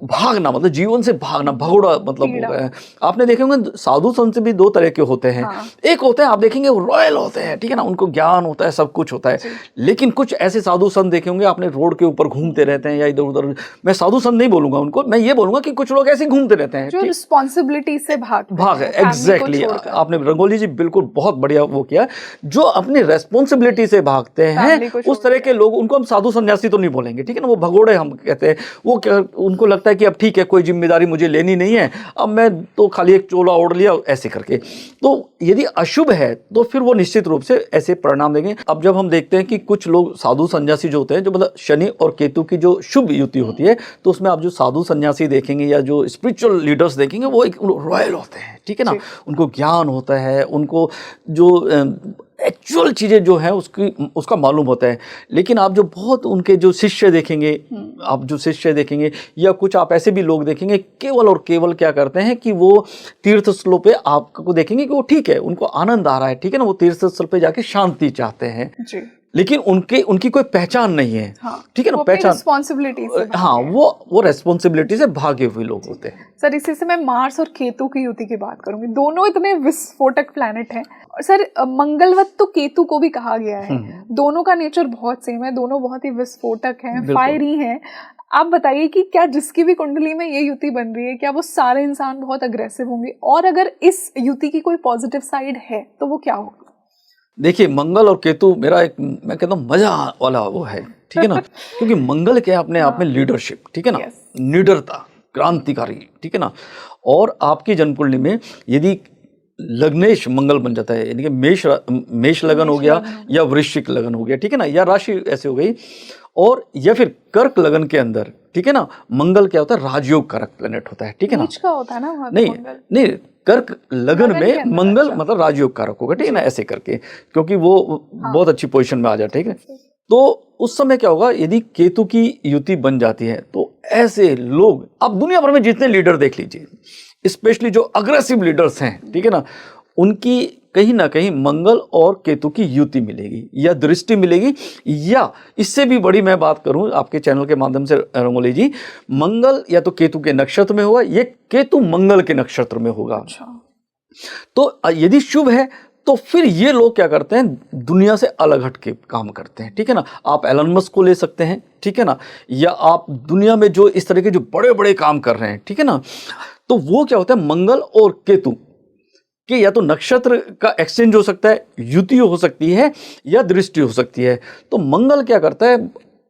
भागना, मतलब जीवन से भागना, भगोड़ा मतलब हो गया है। आपने देखे होंगे साधु संत भी दो तरह के होते हैं। एक होते हैं, आप देखेंगे वो रॉयल होते हैं, ठीक है ना, उनको ज्ञान होता है, सब कुछ होता है। लेकिन कुछ ऐसे साधु संत देखे होंगे आपने, रोड के ऊपर घूमते रहते हैं या इधर उधर। मैं साधु संत नहीं बोलूंगा उनको, मैं ये बोलूंगा कि कुछ लोग ऐसे घूमते रहते हैं जो रिस्पॉन्सिबिलिटी से भाग एग्जैक्टली। आपने रंगोली जी बिल्कुल बहुत बढ़िया वो किया। जो अपनी रेस्पॉन्सिबिलिटी से भागते हैं उस तरह के लोग, उनको हम साधु सन्यासी तो नहीं बोलेंगे, ठीक है ना, वो भगोड़े हम कहते हैं। वो क्या, उनको लगता है कि अब ठीक है, कोई जिम्मेदारी मुझे लेनी नहीं है, अब मैं तो खाली एक चोला ओढ़ लिया ऐसे करके। तो यदि अशुभ है तो फिर वो निश्चित रूप से ऐसे परिणाम देंगे। अब जब हम देखते हैं कि कुछ लोग साधु सन्यासी जो होते हैं, जो मतलब शनि और केतु की जो शुभ युति होती है, तो उसमें आप जो साधु सन्यासी देखेंगे या जो स्पिरिचुअल लीडर्स देखेंगे वो एक रॉयल होते हैं, ठीक है ना, उनको ज्ञान होता है, उनको जो एक्चुअल चीज़ें जो है उसका मालूम होता है। लेकिन आप जो बहुत उनके जो शिष्य देखेंगे, आप जो शिष्य देखेंगे या कुछ आप ऐसे भी लोग देखेंगे, केवल और केवल क्या करते हैं कि वो तीर्थ स्थलों पे आपको देखेंगे कि वो ठीक है, उनको आनंद आ रहा है, ठीक है ना, वो तीर्थ स्थल पे जाके शांति चाहते हैं जी। लेकिन उनकी कोई पहचान नहीं है, ठीक है ना, पहचान रिस्पॉन्सिबिलिटी से वो रेस्पॉन्सिबिलिटी से भागे हुए लोग होते हैं। सर इसी से मैं मार्स और केतु की युति की बात करूंगी। दोनों इतने विस्फोटक प्लैनेट हैं और सर मंगलवत तो केतु को भी कहा गया है। दोनों का नेचर बहुत सेम है, दोनों बहुत ही विस्फोटक हैं, फायरी हैं। आप बताइए कि क्या जिसकी भी कुंडली में ये युति बन रही है, क्या वो सारे इंसान बहुत अग्रेसिव होंगे, और अगर इस युति की कोई पॉजिटिव साइड है तो वो क्या होगा? देखिए, मंगल और केतु मेरा एक, मैं कहता हूँ, मजा वाला वो है, ठीक है ना, क्योंकि मंगल क्या है अपने आप में लीडरशिप, ठीक है ना, निडरता, क्रांतिकारी, ठीक है ना। और आपकी जन्म कुंडली में यदि लग्नेश मंगल बन जाता है, यानी कि मेष लगन हो गया या वृश्चिक लगन हो गया, ठीक है ना, या राशि ऐसे हो गई, और या फिर कर्क लगन के अंदर, ठीक है ना, मंगल क्या होता है, राजयोग कारक प्लेनेट होता है, ठीक है ना, का होता है ना, नहीं कर्क लगन में मंगल मतलब राजयोग कारक होगा, ठीक है ना, ऐसे करके, क्योंकि वो बहुत अच्छी पोजीशन में आ जाता है, ठीक है। तो उस समय क्या होगा, यदि केतु की युति बन जाती है तो ऐसे लोग, आप दुनिया भर में जितने लीडर देख लीजिए, स्पेशली जो अग्रेसिव लीडर्स हैं, ठीक है ना, उनकी कहीं ना कहीं मंगल और केतु की युति मिलेगी या दृष्टि मिलेगी, या इससे भी बड़ी मैं बात करूं आपके चैनल के माध्यम से रंगोली जी, मंगल या तो केतु के नक्षत्र में होगा, ये केतु मंगल के नक्षत्र में होगा। तो यदि शुभ है तो फिर ये लोग क्या करते हैं, दुनिया से अलग हट के काम करते हैं, ठीक है ना। आप एलन मस्क को ले सकते हैं, ठीक है ना, या आप दुनिया में जो इस तरह के जो बड़े बड़े काम कर रहे हैं, ठीक है ना, तो वो क्या होता है, मंगल और केतु कि या तो नक्षत्र का एक्सचेंज हो सकता है, युति हो सकती है, या दृष्टि हो सकती है। तो मंगल क्या करता है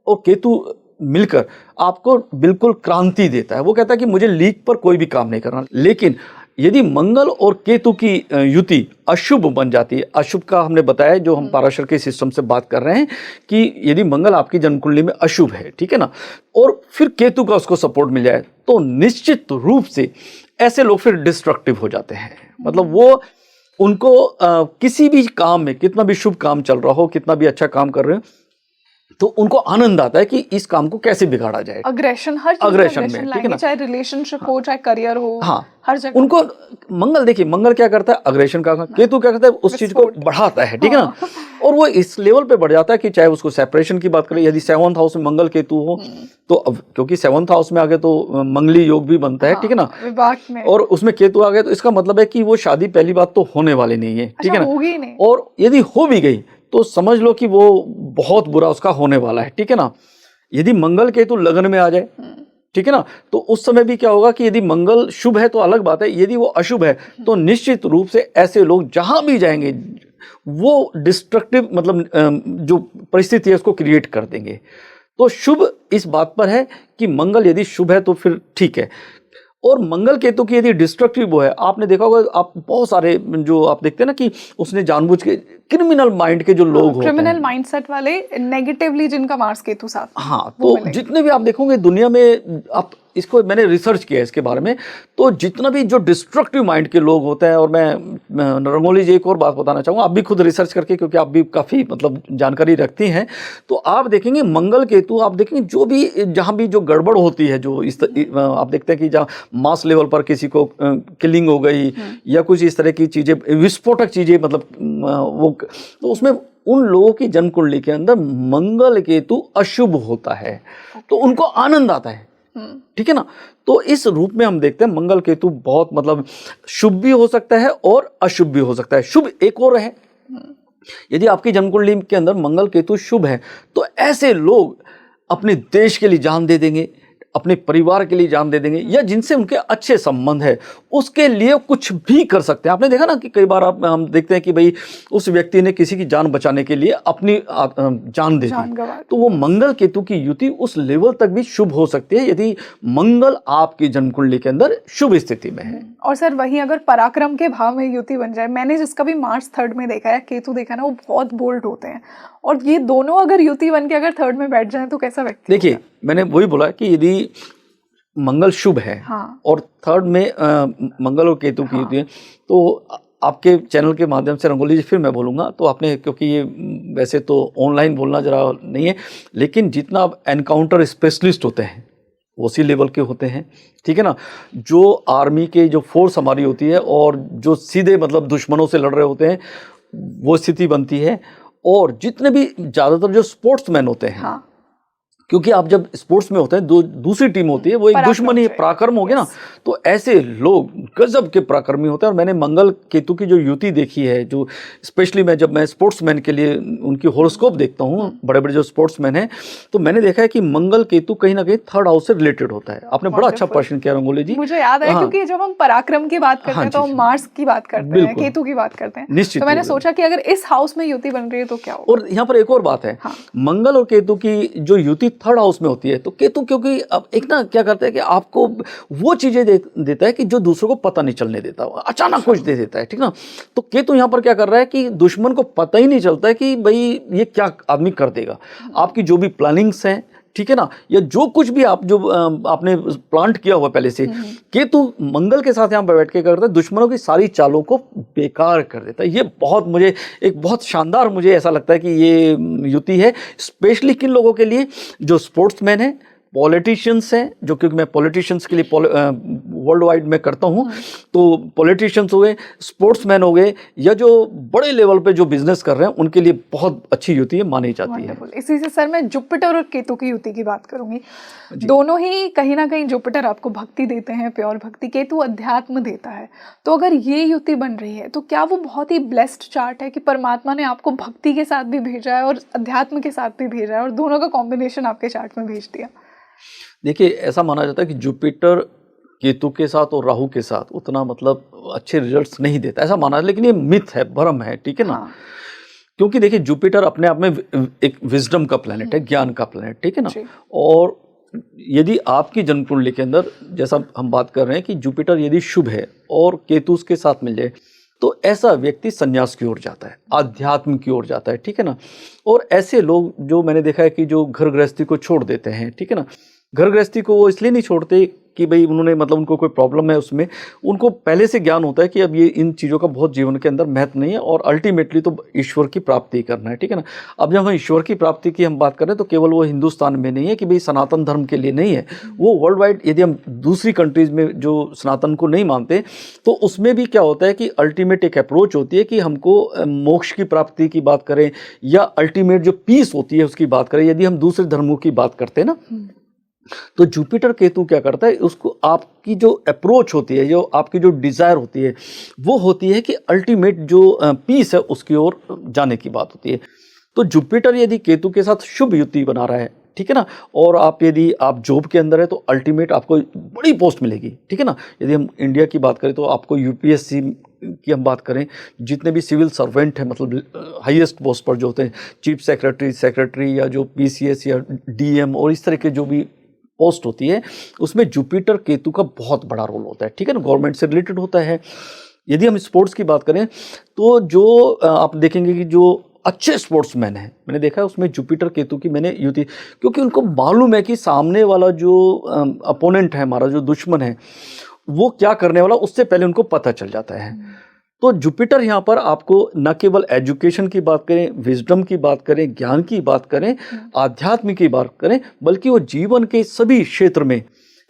और केतु मिलकर आपको बिल्कुल क्रांति देता है। वो कहता है कि मुझे लीक पर कोई भी काम नहीं करना। लेकिन यदि मंगल और केतु की युति अशुभ बन जाती है, अशुभ का हमने बताया, जो हम पाराशर के सिस्टम से बात कर रहे हैं, कि यदि मंगल आपकी जन्म कुंडली में अशुभ है, ठीक है ना, और फिर केतु का उसको सपोर्ट मिल जाए, तो निश्चित रूप से ऐसे लोग फिर डिस्ट्रक्टिव हो जाते हैं। मतलब वो उनको किसी भी काम में, कितना भी शुभ काम चल रहा हो, कितना भी अच्छा काम कर रहे हो, तो उनको आनंद आता है कि इस काम को कैसे बिगाड़ा जाए। अग्रेशन, हर चीज अग्रेशन में, ठीक है ना, चाहे रिलेशनशिप हो, चाहे करियर हो, हर जगह उनको मंगल, देखिए मंगल क्या करता है, अग्रेशन का, केतु क्या करता है, उस चीज को बढ़ाता है, ठीक है ना, और वो इस लेवल पे बढ़ जाता है कि चाहे उसको सेपरेशन की बात करें, यदि 7th हाउस में मंगल केतु हो तो अब क्योंकि 7th हाउस में आ गए तो मंगली योग भी बनता है, ठीक है ना, विवाह में, और उसमें केतु आ गए तो इसका मतलब है कि वो शादी पहली बात तो होने वाली नहीं है, ठीक है ना, और यदि हो भी गई तो समझ लो कि वो बहुत बुरा उसका होने वाला है, ठीक है ना। यदि मंगल केतु लगन में आ जाए, ठीक है ना, तो उस समय भी क्या होगा कि यदि मंगल शुभ है तो अलग बात है, यदि वो अशुभ है तो निश्चित रूप से ऐसे लोग जहां भी जाएंगे वो डिस्ट्रक्टिव मतलब जो परिस्थिति है उसको क्रिएट कर देंगे। तो शुभ इस बात पर है कि मंगल यदि शुभ है तो फिर ठीक है, और मंगल केतु की यदि डिस्ट्रक्टिव वो है, आपने देखा होगा, आप बहुत सारे जो आप देखते हैं ना कि उसने जानबूझ के क्रिमिनल माइंड के जो लोग होते हैं, क्रिमिनल माइंडसेट वाले, नेगेटिवली जिनका मार्स केतु साथ, हाँ, तो जितने भी आप देखोगे दुनिया में, आप इसको मैंने रिसर्च किया है इसके बारे में, तो जितना भी जो डिस्ट्रक्टिव माइंड के लोग होते हैं, और मैं रंगोली जी एक और बात बताना चाहूँगा, आप भी खुद रिसर्च करके, क्योंकि आप भी काफ़ी मतलब जानकारी रखती हैं, तो आप देखेंगे मंगल केतु, आप देखेंगे जो भी जहाँ भी जो गड़बड़ होती है, जो आप देखते हैं कि जहाँ मास लेवल पर किसी को किलिंग हो गई या कुछ इस तरह की चीज़ें, विस्फोटक चीज़ें, मतलब वो, तो उसमें उन लोगों की जन्म कुंडली के अंदर मंगल केतु अशुभ होता है, तो उनको आनंद आता है, ठीक है ना। तो इस रूप में हम देखते हैं मंगल केतु बहुत मतलब शुभ भी हो सकता है और अशुभ भी हो सकता है। शुभ एक और है, यदि आपकी जन्म कुंडली के अंदर मंगल केतु शुभ है, तो ऐसे लोग अपने देश के लिए जान दे देंगे, अपने परिवार के लिए जान दे देंगे, या जिनसे उनके अच्छे संबंध है उसके लिए कुछ भी कर सकते हैं। आपने देखा ना कि कई बार हम देखते हैं कि भाई उस व्यक्ति ने किसी की जान बचाने के लिए अपनी जान दे दी, तो वो मंगल केतु की युति उस लेवल तक भी शुभ हो सकती है यदि मंगल आपकी जन्म कुंडली के अंदर शुभ स्थिति में है। और सर वहीं अगर पराक्रम के भाव में युति बन जाए, मैंने जिसका भी मार्स थर्ड में देखा है, केतु देखा ना, वो बहुत बोल्ड होते हैं, और ये दोनों अगर युति बन के अगर थर्ड में बैठ जाए तो कैसा व्यक्ति? देखिए, मैंने वही बोला कि यदि मंगल शुभ है, हाँ, और थर्ड में मंगल और केतु की युति है, तो आपके चैनल के माध्यम से रंगोली जी फिर मैं बोलूँगा, तो आपने, क्योंकि ये वैसे तो ऑनलाइन बोलना जरा नहीं है, लेकिन जितना आप एनकाउंटर स्पेशलिस्ट होते हैं उसी लेवल के होते हैं, ठीक है ना, जो आर्मी के जो फोर्स हमारी होती है और जो सीधे मतलब दुश्मनों से लड़ रहे होते हैं, वो स्थिति बनती है। और जितने भी ज़्यादातर जो स्पोर्ट्समैन होते हैं, हाँ, क्योंकि आप जब स्पोर्ट्स में होते हैं, दूसरी टीम होती है, वो एक दुश्मनी पराक्रम हो गया ना, तो ऐसे लोग गजब के पराक्रमी होते हैं। और मैंने मंगल केतु की जो युति देखी है, जो स्पेशली जब मैं स्पोर्ट्समैन के लिए उनकी हॉरोस्कोप देखता हूँ, बड़े बड़े जो स्पोर्ट्समैन हैं, तो मैंने देखा है कि मंगल केतु कहीं ना कहीं थर्ड हाउस से रिलेटेड होता है। आपने बड़ा अच्छा प्रश्न किया रंगोली जी, मुझे याद है, क्योंकि जब हम पराक्रम की बात करते हैं तो हम मार्स की बात करते हैं, केतु की बात करते हैं, निश्चित। तो मैंने सोचा कि अगर इस हाउस में युति बन रही है तो क्या हो। और यहाँ पर एक और बात है, मंगल और केतु की जो युति थर्ड हाउस में होती है, तो केतु क्योंकि अब एक ना क्या करता है कि आपको वो चीजें देता है कि जो दूसरों को पता नहीं चलने देता, अचानक कुछ दे देता है, ठीक ना। तो केतु यहाँ पर क्या कर रहा है कि दुश्मन को पता ही नहीं चलता है कि भाई ये क्या आदमी कर देगा। आपकी जो भी प्लानिंग्स हैं, ठीक है ना, या जो कुछ भी आप जो आपने प्लांट किया हुआ पहले से, केतु मंगल के साथ यहाँ पर बैठ के करता है, दुश्मनों की सारी चालों को बेकार कर देता है। ये बहुत मुझे एक बहुत शानदार मुझे ऐसा लगता है कि ये युति है, स्पेशली किन लोगों के लिए, जो स्पोर्ट्समैन है, पॉलिटिशियंस हैं, जो क्योंकि मैं पॉलिटिशियंस के लिए वर्ल्ड वाइड में करता हूं, तो पॉलिटिशियंस हो गए, स्पोर्ट्समैन हो गए, या जो बड़े लेवल पे जो बिजनेस कर रहे हैं, उनके लिए बहुत अच्छी युति है, मानी जाती है। इसी से सर मैं जुपिटर और केतु की युति की बात करूंगी। दोनों ही कहीं ना कहीं, जुपिटर आपको भक्ति देते हैं, प्योर भक्ति, केतु अध्यात्म देता है। तो अगर ये युति बन रही है तो क्या वो बहुत ही ब्लेस्ड चार्ट है कि परमात्मा ने आपको भक्ति के साथ भी भेजा है और अध्यात्म के साथ भी भेजा है, और दोनों का कॉम्बिनेशन आपके चार्ट में भेज दिया? देखिए, ऐसा माना जाता है कि जुपिटर केतु के साथ और राहु के साथ उतना मतलब अच्छे रिजल्ट्स नहीं देता, ऐसा माना है, लेकिन ये मिथ है, भ्रम है, ठीक है ना। हाँ। क्योंकि देखिए, जुपिटर अपने आप में एक विजडम का प्लैनेट है, ज्ञान का प्लैनेट, ठीक है ना। और यदि आपकी जन्म कुंडली के अंदर, जैसा हम बात कर रहे हैं कि जुपिटर यदि शुभ है और केतु उसके साथ मिल जाए, तो ऐसा व्यक्ति संन्यास की ओर जाता है, आध्यात्म की ओर जाता है, ठीक है ना। और ऐसे लोग जो मैंने देखा है कि जो घर गृहस्थी को छोड़ देते हैं, ठीक है ना, घर गृहस्थी को वो इसलिए नहीं छोड़ते कि भाई उन्होंने मतलब उनको कोई प्रॉब्लम है उसमें, उनको पहले से ज्ञान होता है कि अब ये इन चीज़ों का बहुत जीवन के अंदर महत्व नहीं है, और अल्टीमेटली तो ईश्वर की प्राप्ति करना है, ठीक है ना। अब जब हम ईश्वर की प्राप्ति की हम बात कर रहे हैं, तो केवल वो हिंदुस्तान में नहीं है कि भाई सनातन धर्म के लिए नहीं है, वो वर्ल्ड वाइड, यदि हम दूसरी कंट्रीज़ में जो सनातन को नहीं मानते, तो उसमें भी क्या होता है कि अल्टीमेट एक अप्रोच होती है कि हमको मोक्ष की प्राप्ति की बात करें, या अल्टीमेट जो पीस होती है उसकी बात करें, यदि हम दूसरे धर्मों की बात करते हैं ना, तो जुपिटर केतु क्या करता है, उसको आपकी जो अप्रोच होती है, जो आपकी जो डिज़ायर होती है, वो होती है कि अल्टीमेट जो पीस है उसकी ओर जाने की बात होती है। तो जुपिटर यदि केतु के साथ शुभ युति बना रहा है, ठीक है ना, और यदि आप जॉब के अंदर है तो अल्टीमेट आपको बड़ी पोस्ट मिलेगी, ठीक है ना। यदि हम इंडिया की बात करें तो आपको यूपीएससी की हम बात करें, जितने भी सिविल सर्वेंट हैं, मतलब हाईएस्ट पोस्ट पर जो होते हैं, चीफ सेक्रेटरी या जो पीसीएस या डीएम और इस तरह के जो भी पोस्ट होती है, उसमें जुपिटर केतु का बहुत बड़ा रोल होता है, ठीक है ना, गवर्नमेंट से रिलेटेड होता है। यदि हम स्पोर्ट्स की बात करें तो जो आप देखेंगे कि जो अच्छे स्पोर्ट्समैन हैं, मैंने देखा है उसमें जुपिटर केतु की मैंने युति, क्योंकि उनको मालूम है कि सामने वाला जो अपोनेंट है, हमारा जो दुश्मन है, वो क्या करने वाला उससे पहले उनको पता चल जाता है। तो जुपिटर यहाँ पर आपको न केवल एजुकेशन की बात करें, विजडम की बात करें, ज्ञान की बात करें, आध्यात्म की बात करें, बल्कि वो जीवन के सभी क्षेत्र में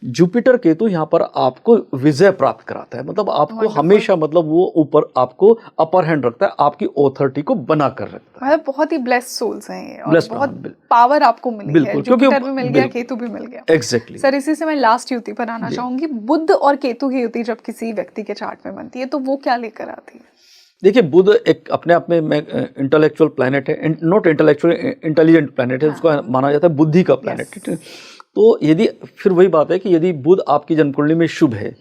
जुपिटर केतु यहाँ पर आपको विजय प्राप्त कराता है। मतलब आपको हमेशा मतलब वो ऊपर आपको अपर हैंड रखता है, आपकी ऑथोरिटी को बना कर रखता है। मतलब बहुत ही ब्लेस्ड सोल्स हैं ये, और Blessed, बहुत पावर आपको मिली है, जुपिटर भी मिल गया, केतु भी मिल गया। एग्जैक्टली। सर इसी से मैं लास्ट युति पर आना चाहूंगी। बुध और केतु की युति जब किसी व्यक्ति के चार्ट में बनती है तो वो क्या लेकर आती है? देखिए, बुध एक अपने आप में इंटेलेक्चुअल प्लैनेट है, नॉट इंटेलेक्चुअल, इंटेलिजेंट प्लैनेट है, उसको माना जाता है बुद्धि का प्लैनेट। तो यदि फिर वही बात है कि यदि बुध आपकी जन्मकुंडली में शुभ है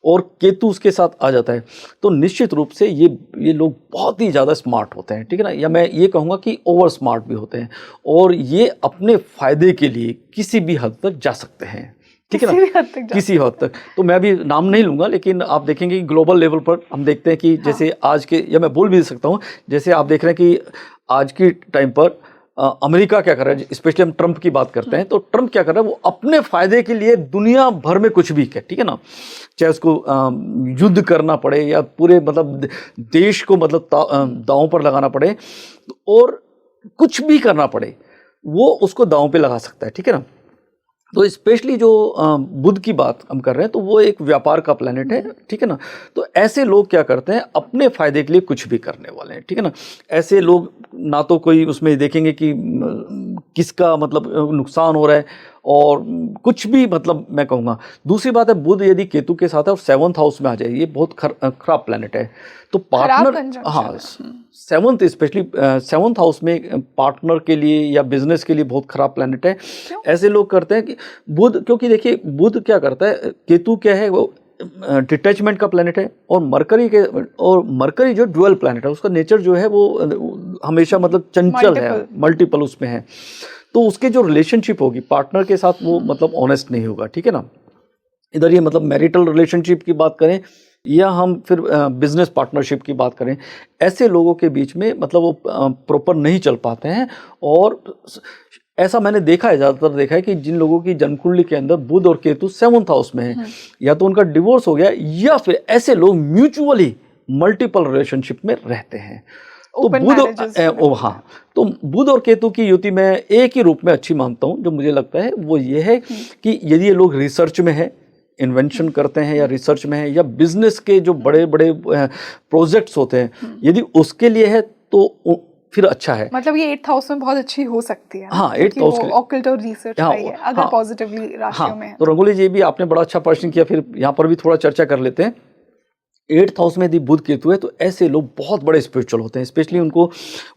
और केतु उसके साथ आ जाता है तो निश्चित रूप से ये लोग बहुत ही ज़्यादा स्मार्ट होते हैं, ठीक है ना, या मैं ये कहूँगा कि ओवर स्मार्ट भी होते हैं, और ये अपने फायदे के लिए किसी भी हद तक जा सकते हैं, ठीक है ना, किसी हद तक। तो मैं भी नाम नहीं लूँगा, लेकिन आप देखेंगे कि ग्लोबल लेवल पर हम देखते हैं कि जैसे आज के, या मैं बोल भी सकता हूँ, जैसे आप देख रहे हैं कि आज की टाइम पर अमेरिका क्या कर रहा है, स्पेशली हम ट्रंप की बात करते हैं, तो ट्रंप क्या कर रहा है, वो अपने फायदे के लिए दुनिया भर में कुछ भी ठीक है ना, चाहे उसको युद्ध करना पड़े या पूरे मतलब देश को मतलब दांव पर लगाना पड़े, और कुछ भी करना पड़े वो उसको दांव पे लगा सकता है, ठीक है ना। तो स्पेशली जो बुध की बात हम कर रहे हैं तो वो एक व्यापार का प्लैनेट है, ठीक है ना। तो ऐसे लोग क्या करते हैं, अपने फायदे के लिए कुछ भी करने वाले हैं, ठीक है ना। ऐसे लोग ना तो कोई उसमें देखेंगे कि किसका मतलब नुकसान हो रहा है, और कुछ भी मतलब मैं कहूँगा। दूसरी बात है, बुध यदि केतु के साथ है और 7th हाउस में आ जाए, ये बहुत खराब प्लैनेट है। तो पार्टनर, हाँ, 7th स्पेशली 7th हाउस में पार्टनर के लिए या बिजनेस के लिए बहुत खराब प्लैनेट है। ऐसे लोग करते हैं कि बुध, क्योंकि देखिए बुध क्या करता है, केतु क्या है, वो डिटैचमेंट का प्लैनेट है, और मरकरी जो ड्यूअल प्लैनेट है, उसका नेचर जो है वो हमेशा मतलब चंचल है, मल्टीपल उसमें है। तो उसके जो रिलेशनशिप होगी पार्टनर के साथ वो मतलब ऑनेस्ट नहीं होगा, ठीक है ना। इधर ये मतलब मैरिटल रिलेशनशिप की बात करें या हम फिर बिजनेस पार्टनरशिप की बात करें, ऐसे लोगों के बीच में मतलब वो प्रॉपर नहीं चल पाते हैं। और ऐसा मैंने देखा है, ज़्यादातर देखा है कि जिन लोगों की जन्मकुंडली के अंदर बुध और केतु 7th हाउस में है, या तो उनका डिवोर्स हो गया, या फिर ऐसे लोग म्यूचुअली मल्टीपल रिलेशनशिप में रहते हैं। तो बुध और केतु की युति मैं एक ही रूप में अच्छी मानता हूँ। जो मुझे लगता है वो ये है कि यदि ये लोग रिसर्च में है, इन्वेंशन करते हैं, या रिसर्च में है, या बिजनेस के जो बड़े बड़े प्रोजेक्ट्स होते हैं, यदि उसके लिए है तो फिर अच्छा है। मतलब ये 8th हाउस में बहुत अच्छी हो सकती है। हाँ, 8th हाउस के लिए ऑकल्ट और रिसर्च का ही है, अगर पॉजिटिवली राशियों में है। तो रंगोली जी, भी आपने बड़ा अच्छा प्रश्न किया, फिर यहाँ पर भी थोड़ा चर्चा कर लेते हैं। 8th हाउस में यदि बुध केतु है तो ऐसे लोग बहुत बड़े स्पिरिचुअल होते हैं, स्पेशली उनको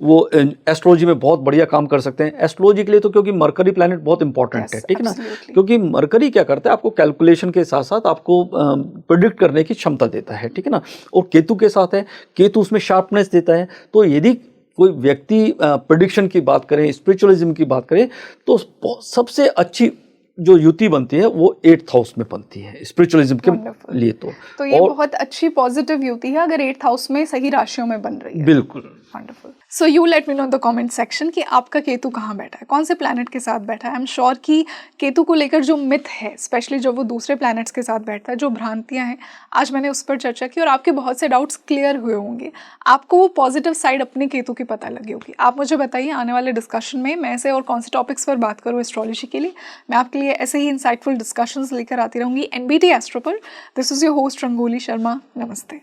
वो एस्ट्रोलॉजी में बहुत बढ़िया काम कर सकते हैं। एस्ट्रोलॉजी के लिए तो क्योंकि मरकरी प्लैनेट बहुत इंपॉर्टेंट है, ठीक है ना, क्योंकि मरकरी क्या करता है, आपको कैलकुलेशन के साथ साथ आपको प्रिडिक्ट करने की क्षमता देता है, ठीक है ना। और केतु के साथ है, केतु उसमें शार्पनेस देता है। तो यदि कोई व्यक्ति प्रिडिक्शन की बात करें, स्पिरिचुअलिज्म की बात करें, तो सबसे अच्छी जो युति बनती है वो 8th हाउस में बनती है स्पिरिचुअलिज्म के लिए। तो ये बहुत अच्छी पॉजिटिव युति है अगर 8th हाउस में सही राशियों में बन रही है। बिल्कुल, wonderful. So you let me know in the comment section कि आपका केतु कहाँ बैठा है, कौन से प्लैनेट के साथ बैठा है। आई एम श्योर कि केतु को लेकर जो मिथ है, स्पेशली जो वो दूसरे प्लैनेट्स के साथ बैठता है, जो भ्रांतियाँ हैं, आज मैंने उस पर चर्चा की और आपके बहुत से डाउट्स क्लियर हुए होंगे। आपको वो पॉजिटिव साइड अपने केतु की पता लगी होगी। आप मुझे बताइए आने वाले डिस्कशन में मैं ऐसे और कौन से टॉपिक्स पर बात करूँ एस्ट्रोलॉजी के लिए। मैं आपके लिए ऐसे ही इंसाइटफुल डिस्कशंस लेकर आती रहूँगी एनबीटी एस्ट्रो पर। This is your host rangoli Sharma. नमस्ते।